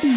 आपके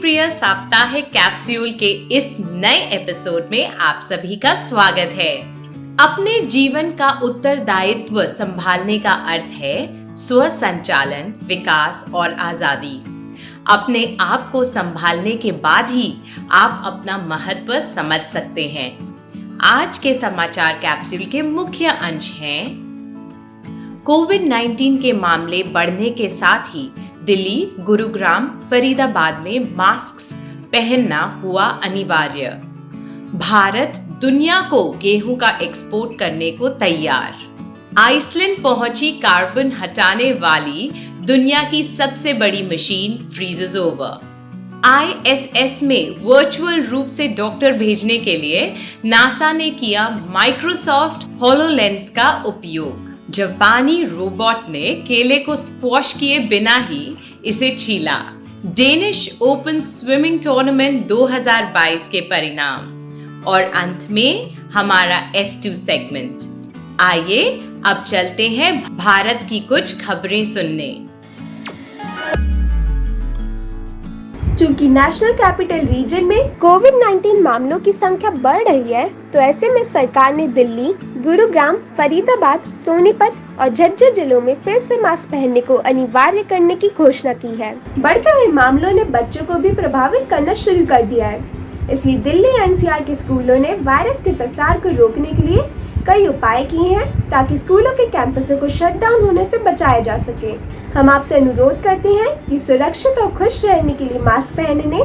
प्रिय साप्ताहिक कैप्सूल के इस नए एपिसोड में आप सभी का स्वागत है। अपने जीवन का उत्तरदायित्व संभालने का अर्थ है स्व संचालन, विकास और आजादी। अपने आप को संभालने के बाद ही आप अपना महत्व समझ सकते हैं। आज के समाचार कैप्सूल के मुख्य अंश हैं: कोविड-19 के मामले बढ़ने के साथ ही दिल्ली, गुरुग्राम, फरीदाबाद में मास्क पहनना हुआ अनिवार्य। भारत दुनिया को गेहूं का एक्सपोर्ट करने को तैयार। आइसलैंड पहुंची कार्बन हटाने वाली दुनिया की सबसे बड़ी मशीन फ्रीजेस ओवर। ISS में वर्चुअल रूप से डॉक्टर भेजने के लिए नासा ने किया माइक्रोसॉफ्ट होलोलेंस का उपयोग। जापानी रोबोट ने केले को स्क्वॉश किए बिना ही इसे छीला। डेनिश ओपन स्विमिंग टूर्नामेंट 2022 के परिणाम और अंत में हमारा F2 सेगमेंट। आइए अब चलते हैं भारत की कुछ खबरें सुनने। चूंकि नेशनल कैपिटल रीजन में कोविड-19 मामलों की संख्या बढ़ रही है, तो ऐसे में सरकार ने दिल्ली, गुरुग्राम, फरीदाबाद, सोनीपत और झज्जर जिलों में फिर से मास्क पहनने को अनिवार्य करने की घोषणा की है। बढ़ते हुए मामलों ने बच्चों को भी प्रभावित करना शुरू कर दिया है, इसलिए दिल्ली NCR के स्कूलों ने वायरस के प्रसार को रोकने के लिए कई उपाय किए हैं ताकि स्कूलों के कैंपसों को शट डाउन होने से बचाया जा सके। हम आपसे अनुरोध करते हैं कि सुरक्षित और खुश रहने के लिए मास्क पहनने,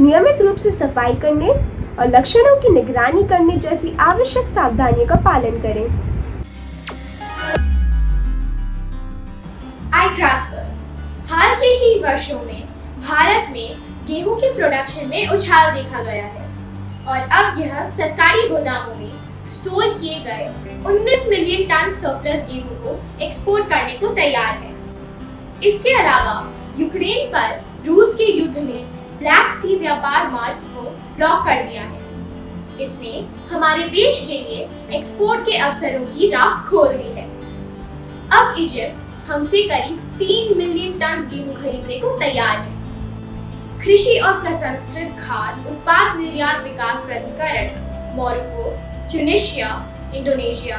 नियमित रूप से सफाई करने और लक्षणों की निगरानी करने जैसी आवश्यक सावधानियों का पालन करें। iGraspers। हाल के ही वर्षों में भारत में गेहूं के प्रोडक्शन में उछाल देखा गया है और अब यह सरकारी गोदामों में स्टोर किए गए 19 मिलियन टन सरप्लस गेहूं को एक्सपोर्ट करने को तैयार है। इसके अलावा यूक्रेन पर रूस के युद्ध ने ब्लैक सी व्यापार मार्ग को ब्लॉक कर दिया है। इसने हमारे देश के लिए एक्सपोर्ट के अवसरों की राह खोल दी है। अब इजिप्ट हमसे करीब 3 मिलियन टन गेहूं खरीदने को तैयार है। कृषि और प्रसंस्कृत खाद्य उत्पाद निर्यात विकास प्राधिकरण Morocco, Tunisia, Indonesia,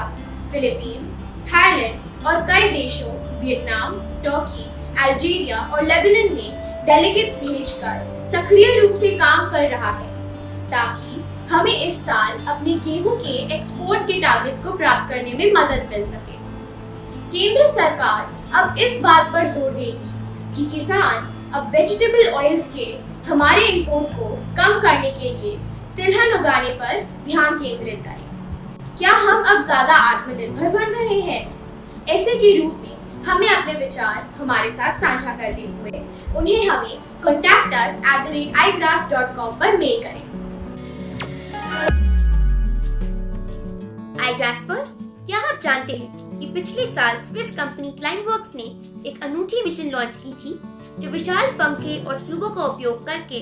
Philippines, Thailand और कई देशों वियतनाम, तुर्की, अल्जीरिया और लेबनान में डेलीगेट्स भेजकर सक्रिय रूप से काम कर रहा है ताकि हमें इस साल अपने गेहूं के एक्सपोर्ट के टारगेट्स को प्राप्त करने में मदद मिल सके। केंद्र सरकार अब इस बात पर जोर देगी कि किसान अब वेजिटेबल ऑयल्स के हमारे इंपोर्ट को कम करने के लिए तिलहन उगाने पर ध्यान केंद्रित करें। क्या हम अब ज्यादा आत्मनिर्भर बन रहे हैं? ऐसे के रूप में हमें अपने विचार हमारे साथ साझा करते हुए उन्हें हमें contact@igraph.com पर मेल करें। iGraspers, क्या आप जानते हैं कि पिछले साल स्विस कंपनी क्लाइंटवर्क्स ने एक अनूठी मिशन लॉन्च की थी जो विशाल पंखे और ट्यूबों का उपयोग करके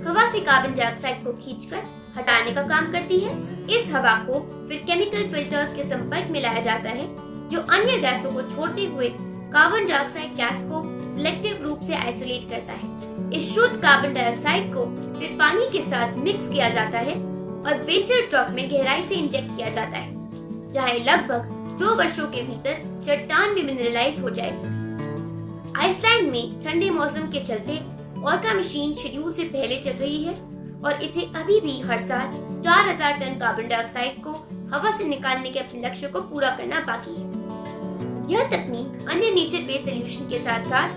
हवा से कार्बन डाइऑक्साइड को खींचकर हटाने का काम करती है। इस हवा को फिर केमिकल फिल्टर्स के संपर्क में लाया जाता है जो अन्य गैसों को छोड़ते हुए कार्बन डाइऑक्साइड गैस को सिलेक्टिव रूप से आइसोलेट करता है। इस शुद्ध कार्बन डाइऑक्साइड को फिर पानी के साथ मिक्स किया जाता है और बेसिल ट्रक में गहराई से इंजेक्ट किया जाता है जहां लगभग 2 वर्षों के भीतर चट्टान में मिनरलाइज हो जाएगी। आइसलैंड में ठंडे मौसम के चलते ऑर्का मशीन शेड्यूल से पहले चल रही है और इसे अभी भी हर साल 4000 टन कार्बन डाइऑक्साइड को हवा से निकालने के अपने लक्ष्य को पूरा करना बाकी है। यह तकनीक अन्य नेचर बेस्ड सॉल्यूशन के साथ साथ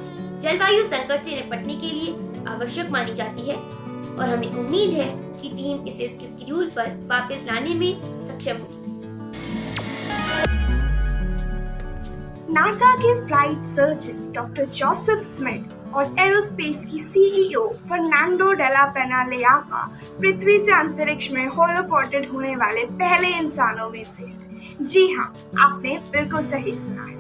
जलवायु संकट से निपटने के लिए आवश्यक मानी जाती है और हमें उम्मीद है कि टीम इसे इसके शेड्यूल पर वापस लाने में सक्षम होगी। नासा के flight surgeon doctor Joseph Smith और एरोस्पेस की CEO फर्नांडो डेला पेनालेयाका पृथ्वी से अंतरिक्ष में होलोपोर्टेड होने वाले पहले इंसानों में से हैं। जी हाँ, आपने बिल्कुल सही सुना है।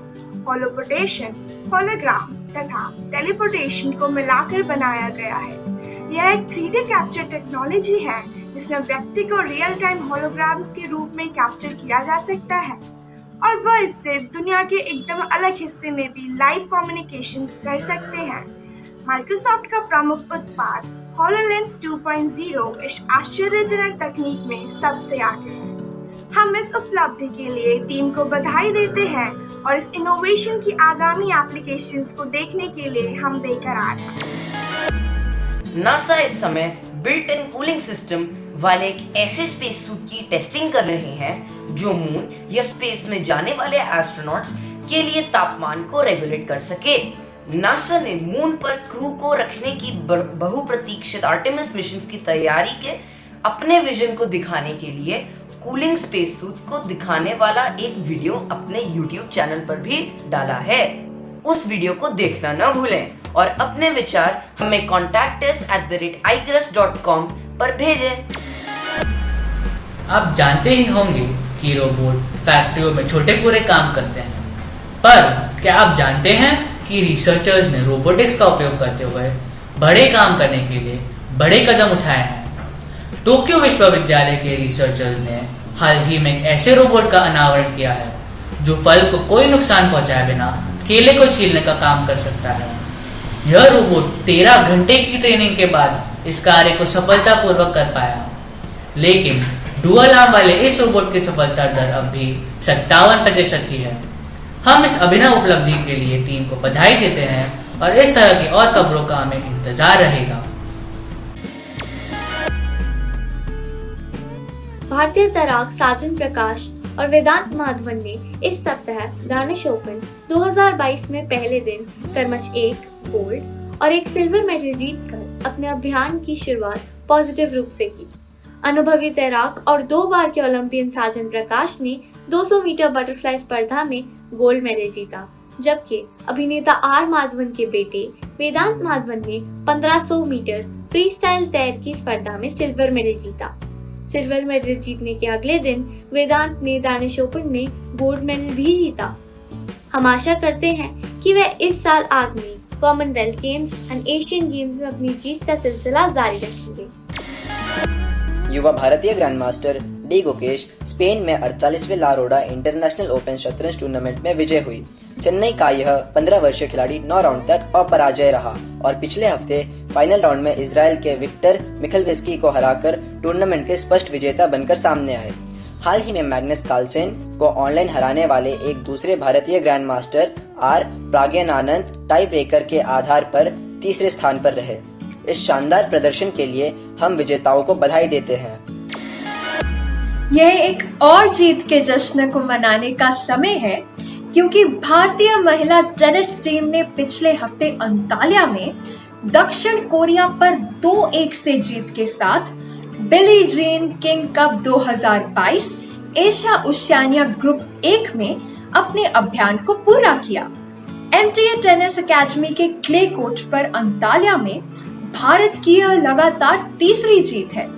होलोपोर्टेशन, होलोग्राम, तथा टेलीपोर्टेशन को मिलाकर बनाया गया है। यह एक 3D कैप्चर टेक्नोलॉजी है जिसमें व्यक्ति को रियल टाइम होलोग्राम्स के रूप में कैप्चर किया जा सकता है और वह इससे दुनिया के एकदम अलग हिस्से में भी लाइव कम्युनिकेशंस कर सकते हैं। माइक्रोसॉफ्ट का प्रमुख उत्पाद HoloLens 2.0 इस आश्चर्यजनक तकनीक में सबसे आगे है। हम इस उपलब्धि के लिए टीम को बधाई देते हैं और इस इनोवेशन की आगामी एप्लीकेशंस को देखने के लिए हम बेकरार हैं। नासा इस समय बिल्ट इन कूलिंग सिस्टम वाले एक ऐसे स्पेस सूट की टेस्टिंग कर रहे हैं जो मून या स्पेस में जाने वाले एस्ट्रोनॉट्स के लिए तापमान को रेगुलेट कर सके। नासा ने मून पर क्रू को रखने की बहुप्रतीक्षित आर्टेमिस मिशन की तैयारी के अपने विजन को दिखाने के लिए कूलिंग स्पेस सूट्स को दिखाने वाला एक वीडियो अपने YouTube चैनल पर भी डाला है। उस वीडियो को देखना न भूलें और अपने विचार हमें contactus@igrus.com पर भेजें। आप जानते ही होंगे कि रोबोट फैक्ट्रियों में छोटे पूरे काम करते हैं, पर क्या आप जानते हैं कि रिसर्चर्स ने रोबोटिक्स का उपयोग करते हुए बड़े काम करने के लिए बड़े कदम उठाए हैं। टोक्यो विश्वविद्यालय के रिसर्चर्स ने हाल ही में एक ऐसे रोबोट का अनावरण किया है जो फल को कोई नुकसान पहुंचाए बिना केले को छीलने का काम कर सकता है। यह रोबोट 13 घंटे की ट्रेनिंग के बाद इस कार्य को सफलतापूर्वक कर पाया, लेकिन डुअल आर्म वाले इस रोबोट की सफलता दर अब भी 57% ही है। हम इस अभिनव उपलब्धि के लिए टीम को बधाई देते हैं और इस तरह की और खबरों का हमें इंतजार रहेगा। भारतीय तैराक साजन प्रकाश और वेदांत माधवन ने इस सप्ताह दानिश ओपन 2022 में पहले दिन क्रमश 1 गोल्ड और 1 सिल्वर मेडल जीतकर अपने अभियान की शुरुआत पॉजिटिव रूप से की। अनुभवी तैराक और 2 बार के ओलंपियन साजन प्रकाश ने 200 मीटर बटरफ्लाई स्पर्धा में गोल्ड मेडल जीता, जबकि अभिनेता आर माधवन के बेटे वेदांत माधवन ने 1500 मीटर फ्री स्टाइल तैर की स्पर्धा में सिल्वर मेडल जीता। सिल्वर मेडल जीतने के अगले दिन वेदांत ने दानिश ओपन में गोल्ड मेडल भी जीता। हम आशा करते हैं कि वह इस साल आगामी Commonwealth games and Asian games में अपनी जीत का सिलसिला जारी रखेंगे। युवा भारतीय ग्रैंडमास्टर डी गुकेश स्पेन में 48वें ला रोडा इंटरनेशनल ओपन शतरंज टूर्नामेंट में विजय हुई। चेन्नई का यह 15 वर्षीय खिलाड़ी 9 राउंड तक अपराजय रहा और पिछले हफ्ते फाइनल राउंड में इजराइल के विक्टर मिखलविस्की को हराकर टूर्नामेंट के स्पष्ट विजेता बनकर सामने आए। हाल ही में मैग्नस कार्लसेन को ऑनलाइन हराने वाले एक दूसरे भारतीय grand master R Praggnanandhaa tie breaker के आधार पर तीसरे स्थान पर रहे। इस शानदार प्रदर्शन के लिए हम विजेताओं को बधाई देते हैं। यह एक और जीत के जश्न को मनाने का समय है, क्योंकि भारतीय महिला टेनिस टीम ने पिछले हफ्ते अंताल्या में दक्षिण कोरिया पर 2-1 से जीत के साथ Billie Jean King cup 2022 Asia Oceania group 1 में अपने अभियान को पूरा किया। एमटीए टेनिस अकेडमी के क्ले कोर्ट पर अंताल्या में भारत की यह लगातार तीसरी जीत है।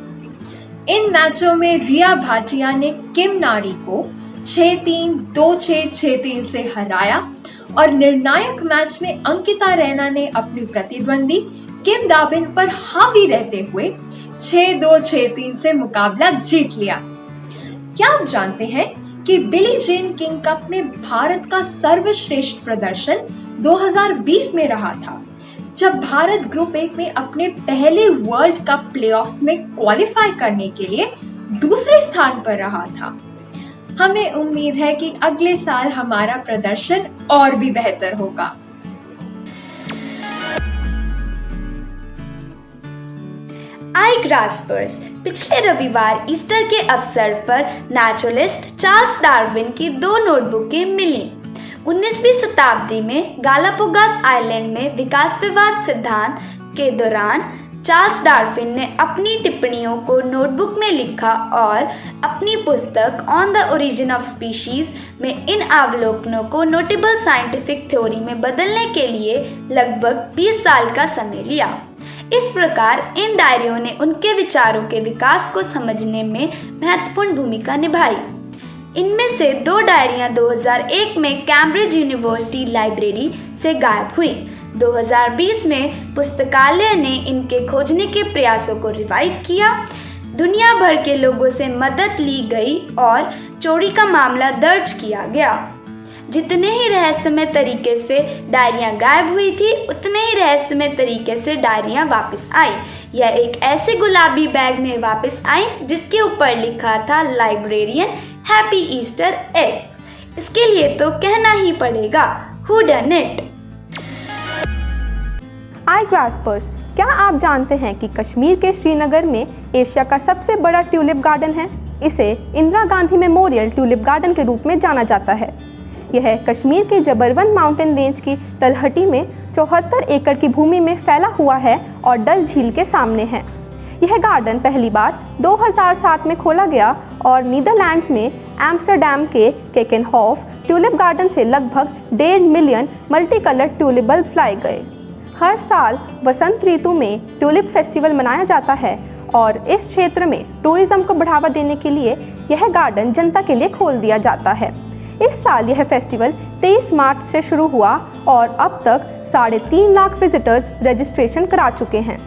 इन मैचों में रिया भाटिया ने किम नारी को 6-3, 2-6, 6-3 से हराया और निर्णायक मैच में अंकिता रैना ने अपनी प्रतिद्वंदी किम दाबिन पर हावी रहते हुए 6-2, 6-3 से मुकाबला जीत लिया। क्या आप जानते हैं कि बिली जीन किंग कप में भारत का सर्वश्रेष्ठ प्रदर्शन 2020 में रहा था, जब भारत ग्रुप 1 में अपने पहले वर्ल्ड कप प्लेऑफ्स में क्वालिफाई करने के लिए दूसरे स्थान पर रहा था। हमें उम्मीद है कि अगले साल हमारा प्रदर्शन और भी बेहतर होगा। आई ग्रास्पर्स पिछले रविवार ईस्टर के अवसर पर नेचुरलिस्ट चार्ल्स डार्विन की 2 नोटबुकें मिलीं। 19वीं शताब्दी में गालापागोस आइलैंड में विकासवाद सिद्धांत के दौरान चार्ल्स डार्विन ने अपनी टिप्पणियों को नोटबुक में लिखा और अपनी पुस्तक on the origin of species में इन अवलोकनों को नोटेबल साइंटिफिक थ्योरी में बदलने के लिए लगभग 20 साल का समय लिया। इस प्रकार इन डायरियों ने उनके विचारों के विकास को समझने में महत्वपूर्ण भूमिका निभाई। इनमें से 2 डायरियां 2001 में कैम्ब्रिज यूनिवर्सिटी लाइब्रेरी से गायब हुई। 2020 में पुस्तकालय ने इनके खोजने के प्रयासों को रिवाइव किया। दुनिया भर के लोगों से मदद ली गई और चोरी का मामला दर्ज किया गया। जितने ही रहस्यमय तरीके से डायरियां गायब हुई थी, उतने ही रहस्यमय तरीके से डायरियां वापस आई। यह एक ऐसे गुलाबी बैग में वापस आई जिसके ऊपर लिखा था लाइब्रेरियन हैप्पी ईस्टर एग्स। इसके लिए तो कहना ही पड़ेगा, हू डन इट। आई ग्रास्पर्स, क्या आप जानते हैं कि कश्मीर के श्रीनगर में एशिया का सबसे बड़ा ट्यूलिप गार्डन है? इसे Indira Gandhi memorial tulip garden के रूप में जाना जाता है। यह कश्मीर के जबरवन माउंटेन रेंज की तलहटी में 74 एकड़ की भूमि में फैला हुआ है और डल झील के सामने है। यह गार्डन पहली बार 2007 में खोला गया और नीदरलैंड्स में एम्स्टर्डम के केकेनहॉफ ट्यूलिप गार्डन से लगभग 1.5 million multi colour tulip bulbs लाए गए। हर साल वसंत ऋतु में ट्यूलिप फेस्टिवल मनाया जाता है और इस क्षेत्र में टूरिज्म को बढ़ावा देने के लिए यह गार्डन जनता के लिए खोल दिया जाता है। इस साल यह फेस्टिवल 23 मार्च से शुरू हुआ और अब तक 3.5 लाख विजिटर्स रजिस्ट्रेशन करा चुके हैं।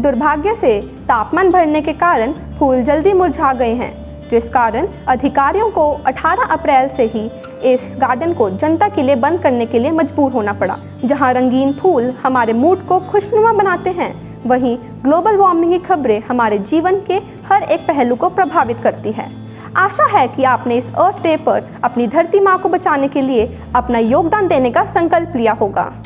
दुर्भाग्य से तापमान बढ़ने के कारण फूल जल्दी मुरझा गए हैं, जिस कारण अधिकारियों को 18 अप्रैल से ही इस गार्डन को जनता के लिए बंद करने के लिए मजबूर होना पड़ा। जहां रंगीन फूल हमारे मूड को खुशनुमा बनाते हैं, वहीं ग्लोबल वार्मिंग की खबरें हमारे जीवन के हर एक पहलू को प्रभावित करती है। आशा है कि आपने इस अर्थ डे पर अपनी धरती माँ को बचाने के लिए अपना योगदान देने का संकल्प लिया होगा।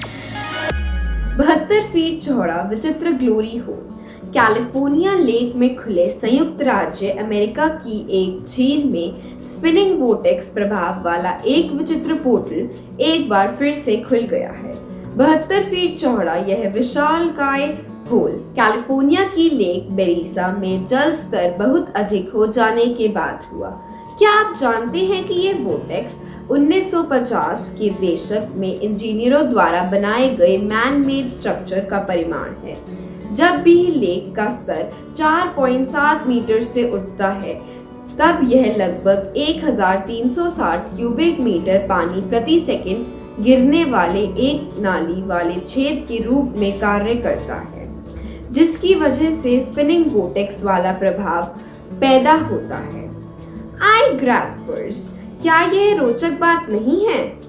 72 फीट चौड़ा विचित्र ग्लोरी होल कैलिफोर्निया लेक में खुले संयुक्त राज्य अमेरिका की एक झील में स्पिनिंग वोर्टेक्स प्रभाव वाला एक विचित्र पोर्टल एक बार फिर से खुल गया है। 72 फीट चौड़ा यह विशालकाय होल कैलिफोर्निया की लेक बेरिसा में जल स्तर बहुत अधिक हो जाने के बाद हुआ। क्या आप जानते हैं कि ये वोर्टेक्स 1950 के दशक में इंजीनियरों द्वारा बनाए गए मैन मेड स्ट्रक्चर का परिणाम है। जब भी लेक का स्तर 4.7 मीटर से उठता है, तब यह लगभग 1360 क्यूबिक मीटर पानी प्रति सेकंड गिरने वाले एक नाली वाले छेद के रूप में कार्य करता है, जिसकी वजह से स्पिनिंग वोर्टेक्स वाला प्रभाव पैदा होता है। आई ग्रास्पर्स, क्या यह रोचक बात नहीं है?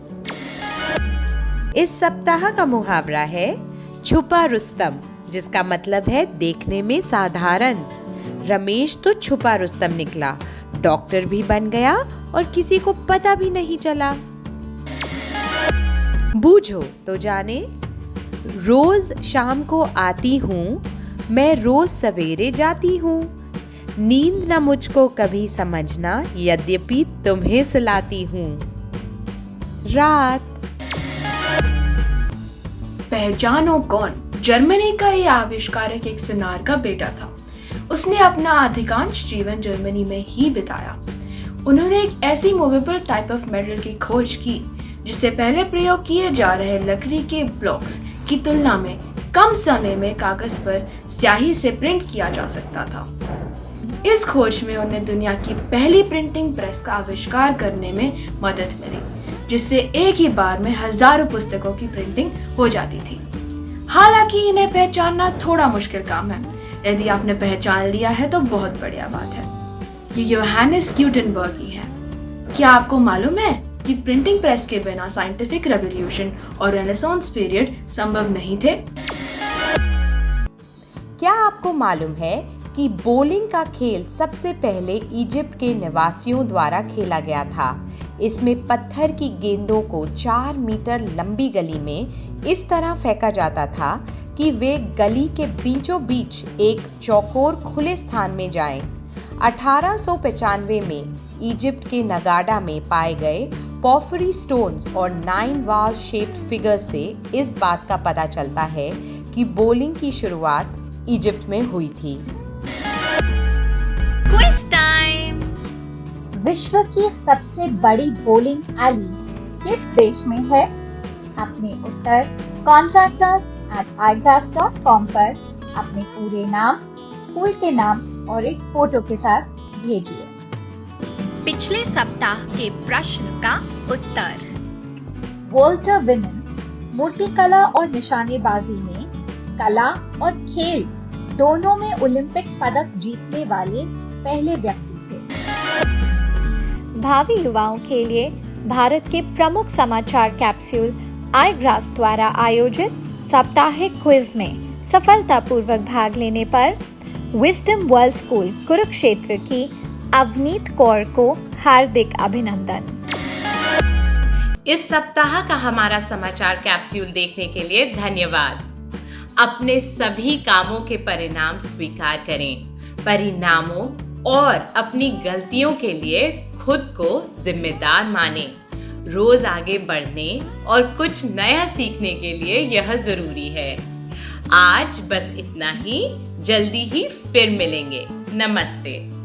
इस सप्ताह का मुहावरा है छुपा रुस्तम, जिसका मतलब है देखने में साधारण। रमेश तो छुपा रुस्तम निकला, डॉक्टर भी बन गया और किसी को पता भी नहीं चला। बूझो तो जाने। रोज शाम को आती हूँ, मैं रोज सवेरे जाती हूँ। नींद न मुझको कभी समझना, यद्यपि तुम्हें सुलाती हूँ। रात। पहचानो कौन? जर्मनी का ये आविष्कारक एक सुनार का बेटा था। उसने अपना अधिकांश जीवन जर्मनी में ही बिताया। उन्होंने एक ऐसी मूवेबल टाइप ऑफ मेटल की खोज की जिससे पहले प्रयोग किए जा रहे लकड़ी के ब्लॉक्स की तुलना में कम समय में कागज पर स्याही से प्रिंट किया जा सकता था। इस खोज में उन्हें दुनिया की पहली प्रिंटिंग प्रेस का आविष्कार करने में मदद मिली, जिससे एक ही बार में हजारों पुस्तकों की प्रिंटिंग हो जाती थी। हालांकि इन्हें पहचानना थोड़ा मुश्किल काम है। यदि आपने पहचान लिया है तो बहुत बढ़िया बात है। ये योहानिस ग्यूटेनबर्ग ही है। क्या आपको मालूम है कि प्रिंटिंग प्रेस के बिना साइंटिफिक रेवोल्यूशन और रेनेसांस पीरियड संभव नहीं थे? क्या आपको मालूम है कि बोलिंग का खेल सबसे पहले इजिप्ट के निवासियों द्वारा खेला गया था? इसमें पत्थर की गेंदों को 4 मीटर लंबी गली में इस तरह फेंका जाता था कि वे गली के बीचों बीच एक चौकोर खुले स्थान में जाएं। 1895 में इजिप्ट के नगाडा में पाए गए पॉर्फरी स्टोन्स और 9 वाज शेप्ड फिगर्स से इस बात का पता चलता है कि बोलिंग की शुरुआत इजिप्ट में हुई थी। Quiz time. विश्व की सबसे बड़ी बोलिंग एली किस देश में है? अपने उत्तर contactus@igras.com पर अपने पूरे नाम, स्कूल के नाम और एक फोटो के साथ भेजिए। पिछले सप्ताह के प्रश्न का उत्तर। वॉल्टर विमेंस मूर्तिकला और निशानेबाजी में कला और खेल दोनों में ओलंपिक पदक जीतने वाले पहले व्यक्ति थे। भावी युवाओं के लिए भारत के प्रमुख समाचार कैप्सूल आई ग्रास द्वारा आयोजित साप्ताहिक क्विज में सफलतापूर्वक भाग लेने पर विजडम वर्ल्ड स्कूल कुरुक्षेत्र की अवनीत कौर को हार्दिक अभिनंदन। इस सप्ताह का हमारा समाचार कैप्सूल देखने के लिए धन्यवाद। अपने सभी कामों के परिणाम स्वीकार करें। परिणामों और अपनी गलतियों के लिए खुद को जिम्मेदार मानें। रोज आगे बढ़ने और कुछ नया सीखने के लिए यह जरूरी है। आज बस इतना ही, जल्दी ही फिर मिलेंगे। नमस्ते।